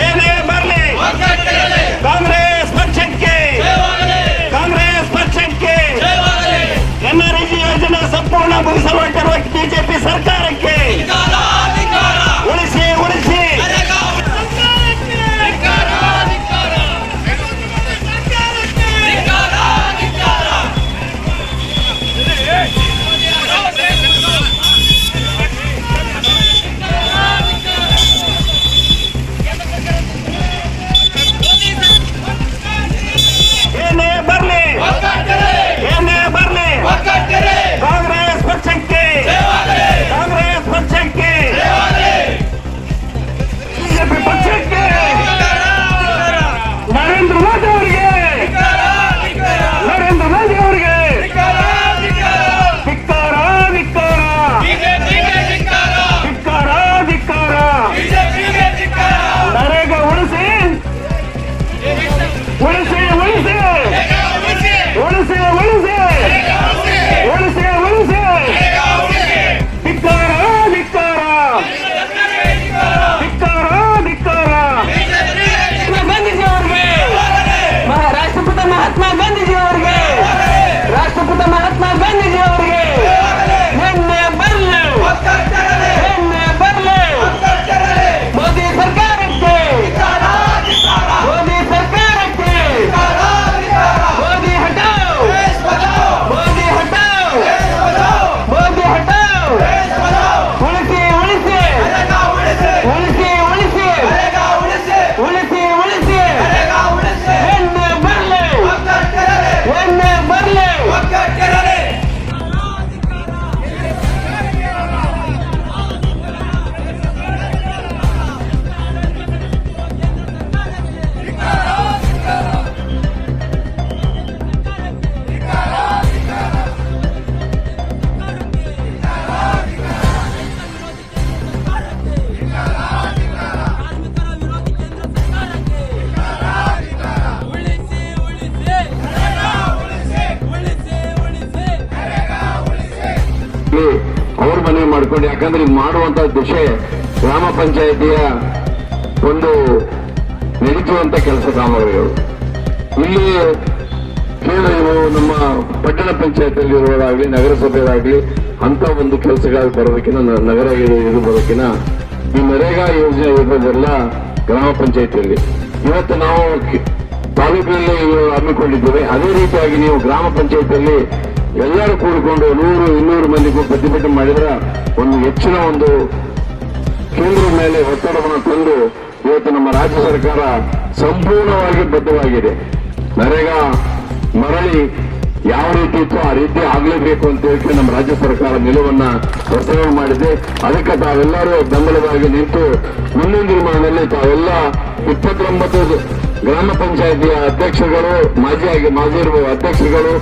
ಏನೇ ಬರಲಿ ಕಾಂಗ್ರೆಸ್ ಪಕ್ಷಕ್ಕೆ NREG ಯೋಜನೆ ಸಂಪೂರ್ಣ ಮುಗಿಸಲ್ಪಟ್ಟಿರುವ ಬಿಜೆಪಿ ಸರ್ಕಾರಕ್ಕೆ ಉಳಿಸಿ ಅವ್ರ ಮನೆ ಮಾಡ್ಕೊಂಡು, ಯಾಕಂದ್ರೆ ಮಾಡುವಂತ ದಿಶೆ ಗ್ರಾಮ ಪಂಚಾಯಿತಿಯ ಒಂದು ನಡೀತಿರುವಂತ ಕೆಲಸ ಕಾಮಗಾರಿಗಳು. ಇಲ್ಲಿ ಕೇವಲ ನಮ್ಮ ಪಟ್ಟಣ ಪಂಚಾಯತಿಯಲ್ಲಿ ಇರುವುದಾಗ್ಲಿ ನಗರಸಭೆಯಾಗ್ಲಿ ಅಂತ ಒಂದು ಕೆಲಸಗಳು ಬರೋದಕ್ಕಿಂತ ನಗರ ಇದು ಬರೋದಕ್ಕಿಂತ ಈ ನರೇಗಾ ಯೋಜನೆ ಇರೋದೆಲ್ಲ ಗ್ರಾಮ ಪಂಚಾಯತಿಯಲ್ಲಿ ಇವತ್ತು ನಾವು ತಾಲೂಕಿನಲ್ಲಿ ಹಮ್ಮಿಕೊಂಡಿದ್ದೇವೆ. ಅದೇ ರೀತಿಯಾಗಿ ನೀವು ಗ್ರಾಮ ಪಂಚಾಯತಿಯಲ್ಲಿ ಎಲ್ಲರೂ ಕೂಡಿಕೊಂಡು 100-200 ಮಂದಿಗೂ ಪ್ರತಿಭಟನೆ ಮಾಡಿದ್ರೆ ಒಂದು ಹೆಚ್ಚಿನ ಒಂದು ಕೇಂದ್ರದ ಮೇಲೆ ಒತ್ತಡವನ್ನು ತಂದು ಇವತ್ತು ನಮ್ಮ ರಾಜ್ಯ ಸರ್ಕಾರ ಸಂಪೂರ್ಣವಾಗಿ ಬದ್ಧವಾಗಿದೆ. ನರೇಗಾ ಮರಳಿ ಯಾವ ರೀತಿ ಇತ್ತು ಆ ರೀತಿ ಆಗಲೇಬೇಕು ಅಂತ ಹೇಳಿ ನಮ್ಮ ರಾಜ್ಯ ಸರ್ಕಾರ ನಿಲುವನ್ನ ಪ್ರಸ್ತಾವ ಮಾಡಿದೆ. ಅದಕ್ಕೆ ತಾವೆಲ್ಲರೂ ಬೆಂಬಲವಾಗಿ ನಿಂತು ಮುಂದಿನ ದಿನಮಾನದಲ್ಲಿ ತಾವೆಲ್ಲ 29 ಗ್ರಾಮ ಪಂಚಾಯಿತಿಯ ಅಧ್ಯಕ್ಷಗಳು ಮಾಜಿ ಅಧ್ಯಕ್ಷರುಗಳು